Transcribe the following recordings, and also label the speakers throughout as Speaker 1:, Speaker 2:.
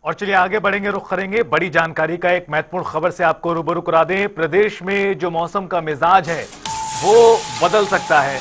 Speaker 1: और चलिए आगे बढ़ेंगे, रुख करेंगे बड़ी जानकारी का एक महत्वपूर्ण खबर से आपको रूबरू करा दें। प्रदेश में जो मौसम का मिजाज है वो बदल सकता है।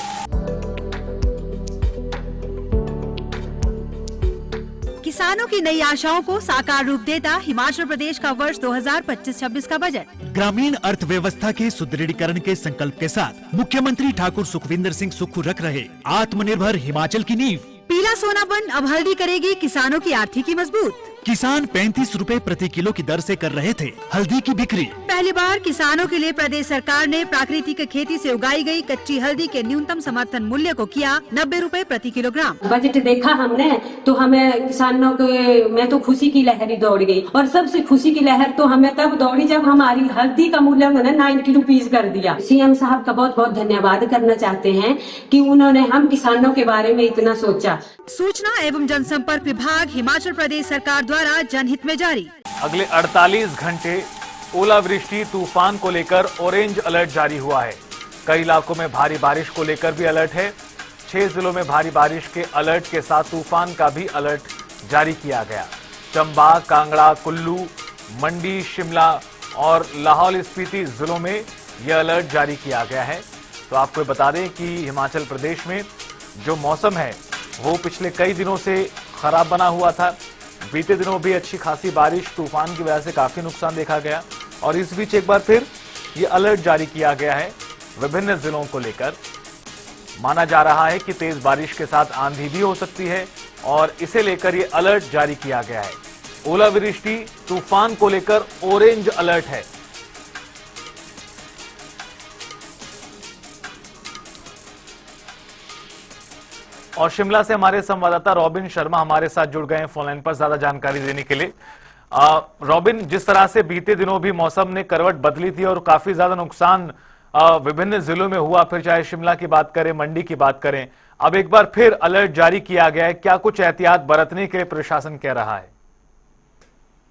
Speaker 2: किसानों की नई आशाओं को साकार रूप देता हिमाचल प्रदेश का वर्ष 2025-26 का बजट।
Speaker 3: ग्रामीण अर्थव्यवस्था के सुदृढ़ीकरण के संकल्प के साथ मुख्यमंत्री ठाकुर सुखविंदर सिंह सुक्खू रख रहे आत्मनिर्भर हिमाचल की नींव।
Speaker 2: पीला सोनापन अब हल्दी करेगी किसानों की आर्थिकी मजबूत।
Speaker 3: किसान 35 रुपए प्रति किलो की दर से कर रहे थे हल्दी की बिक्री।
Speaker 2: पहली बार किसानों के लिए प्रदेश सरकार ने प्राकृतिक खेती से उगाई गई कच्ची हल्दी के न्यूनतम समर्थन मूल्य को किया 90 रुपए प्रति किलोग्राम।
Speaker 4: बजट देखा हमने तो हमें किसानों के में तो खुशी की लहर ही दौड़ गई, और सबसे खुशी की लहर तो हमें तब दौड़ी जब हमारी हल्दी का मूल्य उन्होंने 90 रुपीज कर दिया। सीएम साहब का बहुत बहुत धन्यवाद करना चाहते हैं कि उन्होंने हम किसानों के बारे में इतना सोचा।
Speaker 2: सूचना एवं जनसंपर्क विभाग हिमाचल प्रदेश सरकार द्वारा जनहित में जारी।
Speaker 1: अगले 48 घंटे ओलावृष्टि तूफान को लेकर ऑरेंज अलर्ट जारी हुआ है। कई इलाकों में भारी बारिश को लेकर भी अलर्ट है। 6 जिलों में भारी बारिश के अलर्ट के साथ तूफान का भी अलर्ट जारी किया गया। चंबा, कांगड़ा, कुल्लू, मंडी, शिमला और लाहौल स्पीति जिलों में यह अलर्ट जारी किया गया है। तो आपको बता दें कि हिमाचल प्रदेश में जो मौसम है वो पिछले कई दिनों से खराब बना हुआ था। बीते दिनों भी अच्छी खासी बारिश, तूफान की वजह से काफी नुकसान देखा गया, और इस बीच एक बार फिर ये अलर्ट जारी किया गया है विभिन्न जिलों को लेकर। माना जा रहा है कि तेज बारिश के साथ आंधी भी हो सकती है, और इसे लेकर ये अलर्ट जारी किया गया है। ओलावृष्टि तूफान को लेकर ऑरेंज अलर्ट है। और शिमला से हमारे संवाददाता रॉबिन शर्मा हमारे साथ जुड़ गए हैं फोन लाइन पर ज्यादा जानकारी देने के लिए। रॉबिन, जिस तरह से बीते दिनों भी मौसम ने करवट बदली थी और काफी ज्यादा नुकसान विभिन्न जिलों में हुआ, फिर चाहे शिमला की बात करें, मंडी की बात करें, अब एक बार फिर अलर्ट जारी किया गया है। क्या कुछ एहतियात बरतने के लिए प्रशासन कह रहा है?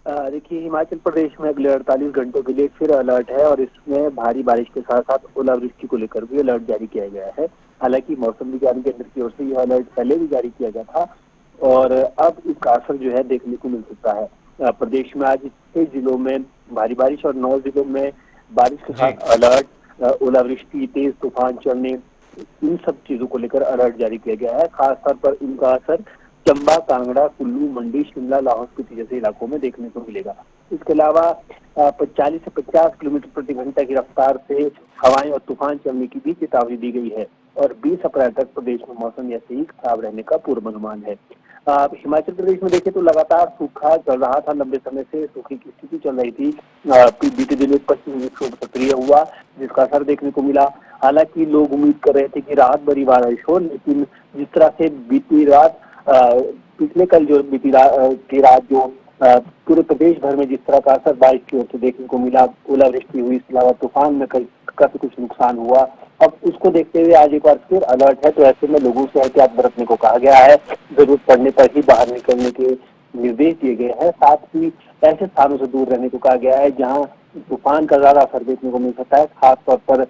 Speaker 5: देखिए, हिमाचल प्रदेश में अगले 48 घंटों के लिए फिर अलर्ट है, और इसमें भारी बारिश के साथ साथ ओलावृष्टि को लेकर भी अलर्ट जारी किया गया है। हालांकि मौसम विज्ञान केंद्र की ओर से यह अलर्ट पहले भी जारी किया गया था, और अब इसका असर जो है देखने को मिल सकता है। प्रदेश में आज 6 जिलों में भारी बारिश और 9 जिलों में बारिश के साथ अलर्ट, ओलावृष्टि, तेज तूफान चलने, इन सब चीजों को लेकर अलर्ट जारी किया गया है। खासतौर पर इनका असर चंबा, कांगड़ा, कुल्लू, मंडी, शिमला, लाहौल स्पीति जैसे इलाकों में देखने को मिलेगा। इसके अलावा 40 से 50 किलोमीटर प्रति घंटा की रफ्तार से हवाएं और तूफान चलने की भी चेतावनी दी गई है, और 20 अप्रैल तक प्रदेश में मौसम ऐसे ही खराब रहने का पूर्वानुमान है। हिमाचल प्रदेश में देखें तो लगातार सूखा चल रहा था, लंबे समय से सूखे की स्थिति चल रही थी। बीते दिनों पश्चिमी विक्षोभ सक्रिय हुआ, जिसका असर देखने को मिला। हालांकि लोग उम्मीद कर रहे थे कि राहत भरी बारिश हो, लेकिन जिस तरह से बीती रात पिछले कल जो बीती की रात जो पूरे प्रदेश भर में जिस तरह का असर बारिश की ओर से देखने को मिला, ओलावृष्टि हुई, इसके अलावा तूफान में काफी कुछ नुकसान हुआ। अब उसको देखते हुए आज एक बार फिर अलर्ट है, तो ऐसे में लोगों से एहतियात बरतने को कहा गया है। जरूरत पड़ने पर ही बाहर निकलने के निर्देश दिए गए हैं। साथ ही ऐसे स्थानों से दूर रहने को कहा गया है जहां तूफान का ज्यादा असर देखने को मिल सकता है, खासतौर पर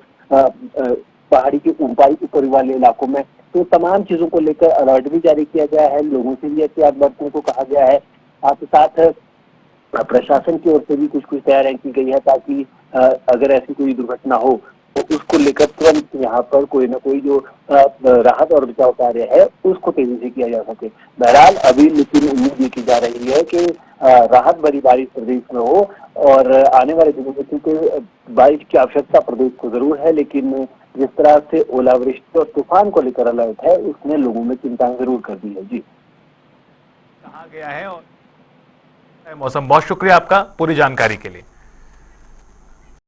Speaker 5: पहाड़ी के ऊपरी वाले इलाकों में। तो तमाम चीजों को लेकर अलर्ट भी जारी किया गया है, लोगों से भी एहतियात बरतने को कहा गया है। साथ ही साथ प्रशासन की ओर से भी कुछ तैयारियां की गई है, ताकि अगर ऐसी कोई दुर्घटना हो तो उसको लेकर तुरंत यहाँ पर कोई ना कोई जो राहत और बचाव कार्य है उसको तेजी से किया जा सके। बहरहाल अभी लेकिन उम्मीद ये की जा रही है कि राहत भरी बारिश प्रदेश में हो, और आने वाले दिनों में क्योंकि बारिश की आवश्यकता प्रदेश को जरूर है, लेकिन जिस तरह से ओलावृष्टि और तूफान को लेकर अलर्ट है, उसने लोगों में चिंता जरूर कर दी है। जी,
Speaker 1: कहा गया है। और मौसम, बहुत शुक्रिया आपका पूरी जानकारी के लिए।